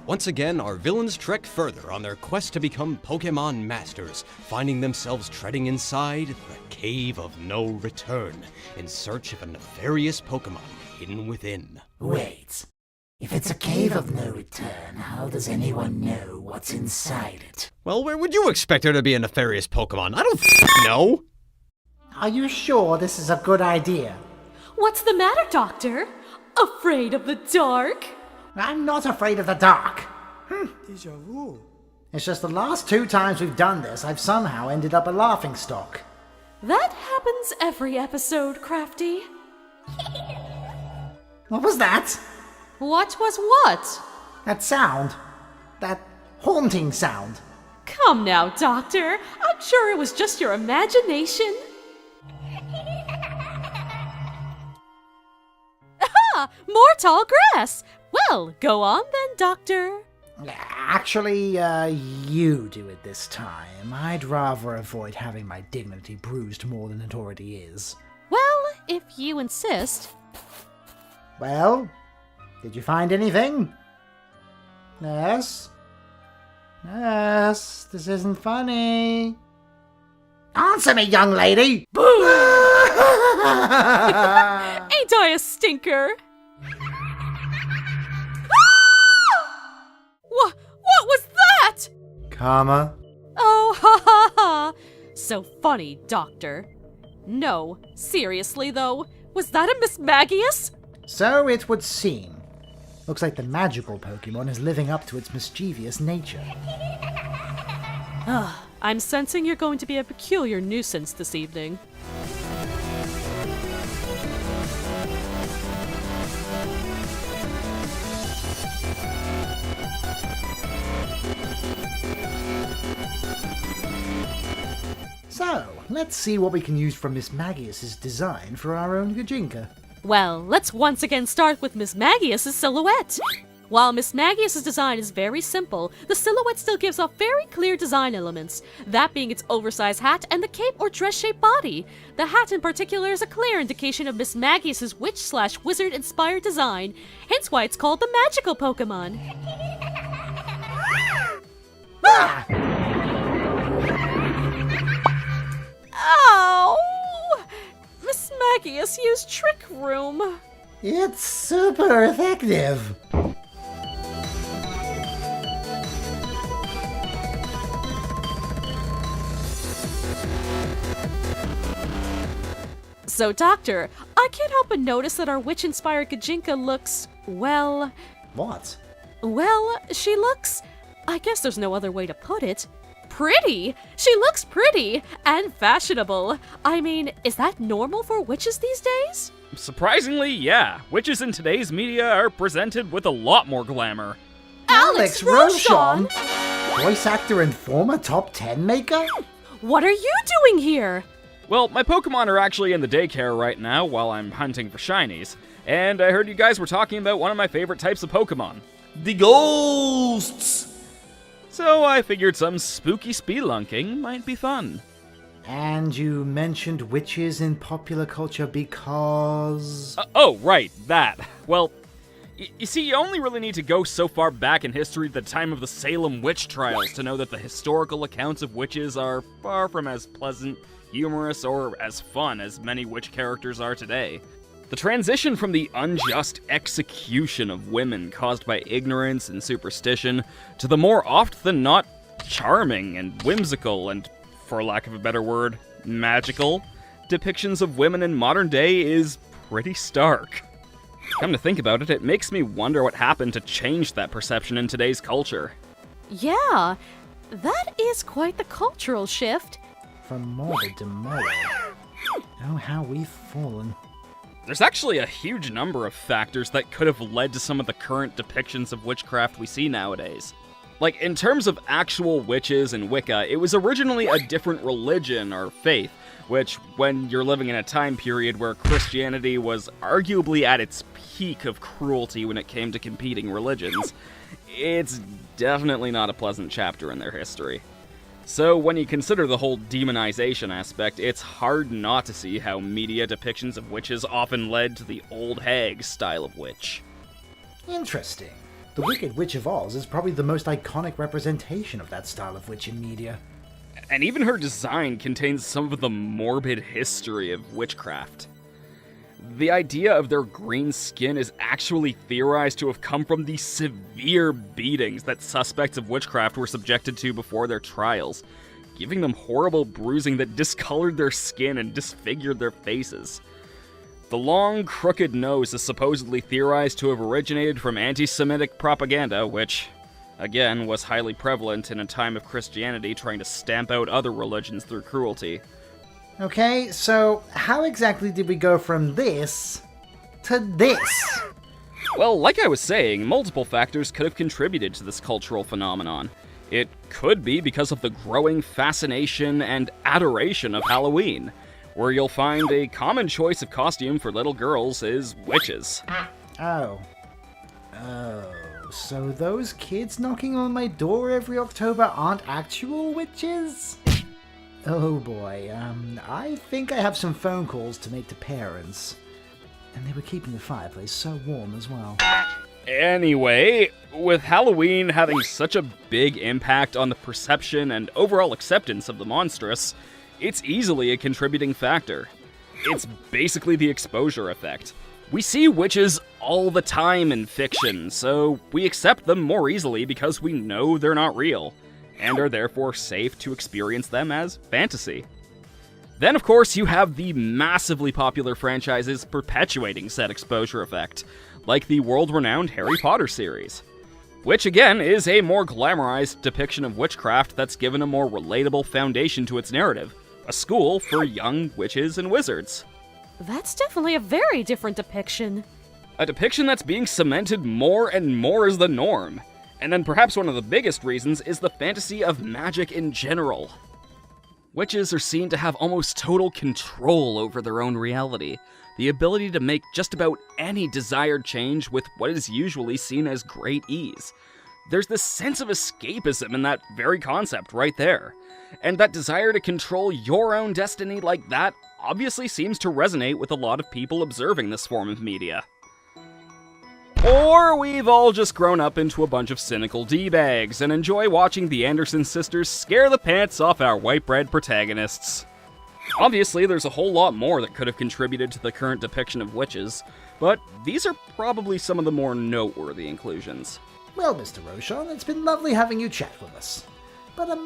Once again, our villains trek further on their quest to become Pokemon Masters, finding themselves treading inside the Cave of No Return, in search of a nefarious Pokemon hidden within. Wait. If it's a Cave of No Return, how does anyone know what's inside it? Well, where would you expect there to be a nefarious Pokemon? I don't know. Are you sure this is a good idea? What's the matter, Doctor? Afraid of the dark? I'm not afraid of the dark. Deja vu. It's just the last 2 times we've done this, I've somehow ended up a laughingstock. That happens every episode, Crafty. What was that? What was what? That sound. That haunting sound. Come now, Doctor. I'm sure it was just your imagination. Aha! More tall grass! Well, go on then, Doctor. Actually, you do it this time. I'd rather avoid having my dignity bruised more than it already is. Well, if you insist. Well, did you find anything? Nurse? Nurse, this isn't funny. Answer me, young lady! Ain't I a stinker? What was that? Karma? Oh, ha ha ha! So funny, Doctor. No, seriously though, was that a Miss Magius? So it would seem. Looks like the magical Pokemon is living up to its mischievous nature. I'm sensing you're going to be a peculiar nuisance this evening. So, let's see what we can use from Miss Magius's design for our own Gajinka. Well, let's once again start with Miss Magius's silhouette. While Miss Magius's design is very simple, the silhouette still gives off very clear design elements, that being its oversized hat and the cape or dress-shaped body. The hat in particular is a clear indication of Miss Magius's witch/wizard-inspired design, hence why it's called the magical Pokemon. Ah! Ow! Miss Magius used Trick Room. It's super effective! So, Doctor, I can't help but notice that our witch-inspired Gajinka looks, well, What? she looks, I guess there's no other way to put it, pretty! She looks pretty and fashionable. I mean, is that normal for witches these days? Surprisingly, yeah. Witches in today's media are presented with a lot more glamour. Alex Rochen! Voice actor and former top 10 maker? What are you doing here? Well, my Pokemon are actually in the daycare right now while I'm hunting for shinies, and I heard you guys were talking about one of my favorite types of Pokemon. The ghosts! So I figured some spooky spelunking might be fun. And you mentioned witches in popular culture because... Oh, right, that. Well, you see, you only really need to go so far back in history to the time of the Salem witch trials to know that the historical accounts of witches are far from as pleasant, humorous, or as fun as many witch characters are today. The transition from the unjust execution of women caused by ignorance and superstition to the more oft-than-not charming and whimsical and, for lack of a better word, magical depictions of women in modern day is pretty stark. Come to think about it, it makes me wonder what happened to change that perception in today's culture. Yeah, that is quite the cultural shift. From morbid to moral. Oh, how we've fallen. There's actually a huge number of factors that could have led to some of the current depictions of witchcraft we see nowadays. Like, in terms of actual witches and Wicca, it was originally a different religion or faith, which, when you're living in a time period where Christianity was arguably at its peak of cruelty when it came to competing religions, it's definitely not a pleasant chapter in their history. So when you consider the whole demonization aspect, it's hard not to see how media depictions of witches often led to the old hag style of witch. Interesting. The Wicked Witch of Oz is probably the most iconic representation of that style of witch in media. And even her design contains some of the morbid history of witchcraft. The idea of their green skin is actually theorized to have come from the severe beatings that suspects of witchcraft were subjected to before their trials, giving them horrible bruising that discolored their skin and disfigured their faces. The long, crooked nose is supposedly theorized to have originated from anti-Semitic propaganda, which, again, was highly prevalent in a time of Christianity trying to stamp out other religions through cruelty. Okay, so how exactly did we go from this to this? Well, like I was saying, multiple factors could have contributed to this cultural phenomenon. It could be because of the growing fascination and adoration of Halloween, where you'll find a common choice of costume for little girls is witches. Oh, so those kids knocking on my door every October aren't actual witches? Oh boy, I think I have some phone calls to make to parents. And they were keeping the fireplace so warm as well. Anyway, with Halloween having such a big impact on the perception and overall acceptance of the monstrous, it's easily a contributing factor. It's basically the exposure effect. We see witches all the time in fiction, so we accept them more easily because we know they're not real, and are therefore safe to experience them as fantasy. Then, of course, you have the massively popular franchises perpetuating said exposure effect, like the world-renowned Harry Potter series, which again is a more glamorized depiction of witchcraft that's given a more relatable foundation to its narrative, a school for young witches and wizards. That's definitely a very different depiction. A depiction that's being cemented more and more as the norm. And then perhaps one of the biggest reasons is the fantasy of magic in general. Witches are seen to have almost total control over their own reality, the ability to make just about any desired change with what is usually seen as great ease. There's this sense of escapism in that very concept right there. And that desire to control your own destiny like that obviously seems to resonate with a lot of people observing this form of media. Or we've all just grown up into a bunch of cynical D-bags and enjoy watching the Anderson sisters scare the pants off our white bread protagonists. Obviously, there's a whole lot more that could have contributed to the current depiction of witches, but these are probably some of the more noteworthy inclusions. Well, Mr. Rochen, it's been lovely having you chat with us. But,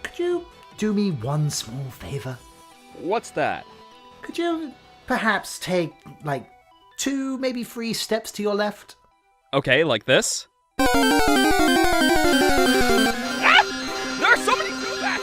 could you do me one small favor? What's that? Could you perhaps take, 2, maybe 3 steps to your left? Okay, like this? Ah! There are so many Zubats!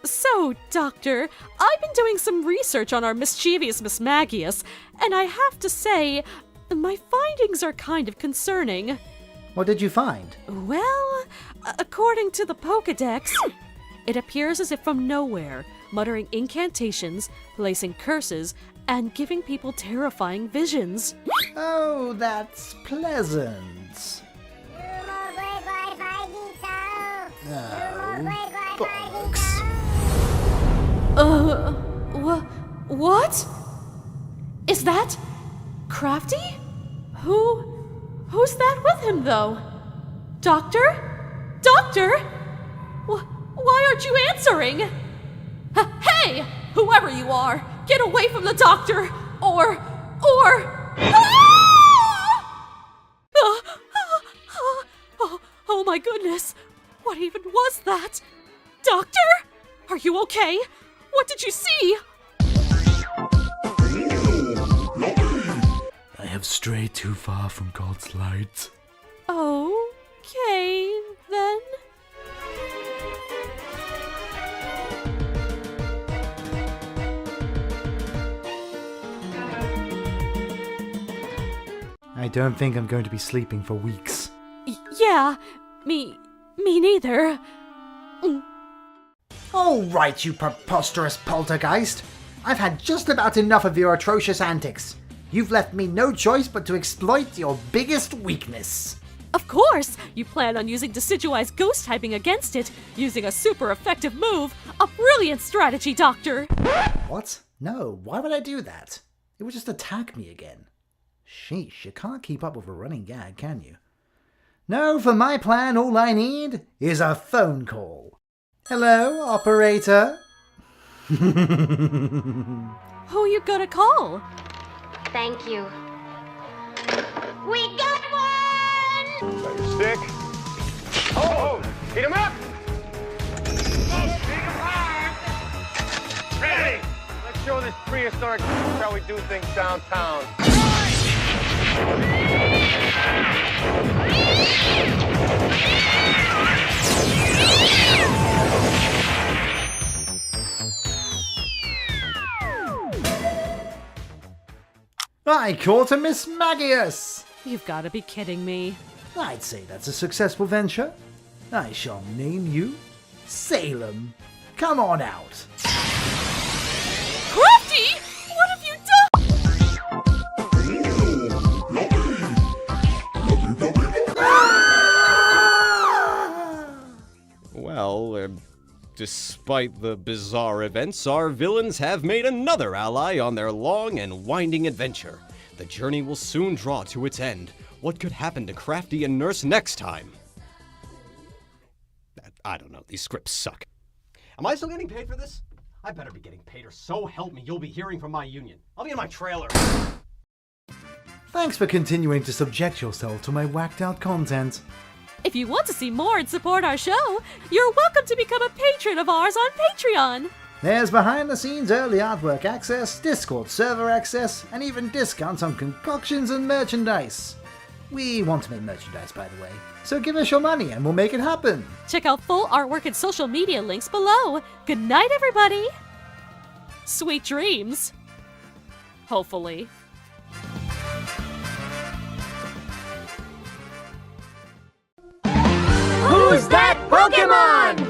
So, Doctor, I've been doing some research on our mischievous Miss Magius, and I have to say, my findings are kind of concerning. What did you find? Well, according to the Pokedex, it appears as if from nowhere, muttering incantations, placing curses, and giving people terrifying visions. Oh, that's pleasant. Oh, bollocks. What? Is that Crafty? Who's that with him, though? Doctor? Doctor? Why aren't you answering? Hey! Whoever you are, get away from the doctor, or... Oh my goodness! What even was that? Doctor? Are you okay? What did you see? I have strayed too far from God's light. Okay, then. I don't think I'm going to be sleeping for weeks. Yeah, me neither. All right, you preposterous poltergeist. I've had just about enough of your atrocious antics. You've left me no choice but to exploit your biggest weakness. Of course! You plan on using Decidueye's ghost typing against it, using a super effective move. A brilliant strategy, Doctor! What? No, why would I do that? It would just attack me again. Sheesh, you can't keep up with a running gag, can you? No, for my plan, all I need is a phone call. Hello, operator? Who you gonna call? Thank you. We got one! Got your stick? Oh! Heat him up! Ready! Let's show this prehistoric how we do things downtown. I caught a Miss Magius! You've gotta be kidding me. I'd say that's a successful venture. I shall name you Salem. Come on out. Crafty! What have you done? Well, despite the bizarre events, our villains have made another ally on their long and winding adventure. The journey will soon draw to its end. What could happen to Crafty and Nurse next time? I don't know, these scripts suck. Am I still getting paid for this? I better be getting paid, or so help me, you'll be hearing from my union. I'll be in my trailer. Thanks for continuing to subject yourself to my whacked out content. If you want to see more and support our show, you're welcome to become a patron of ours on Patreon. There's behind the scenes early artwork access, Discord server access, and even discounts on concoctions and merchandise. We want to make merchandise, by the way, so give us your money and we'll make it happen. Check out full artwork and social media links below. Good night, everybody. Sweet dreams. Hopefully. Who's that Pokemon?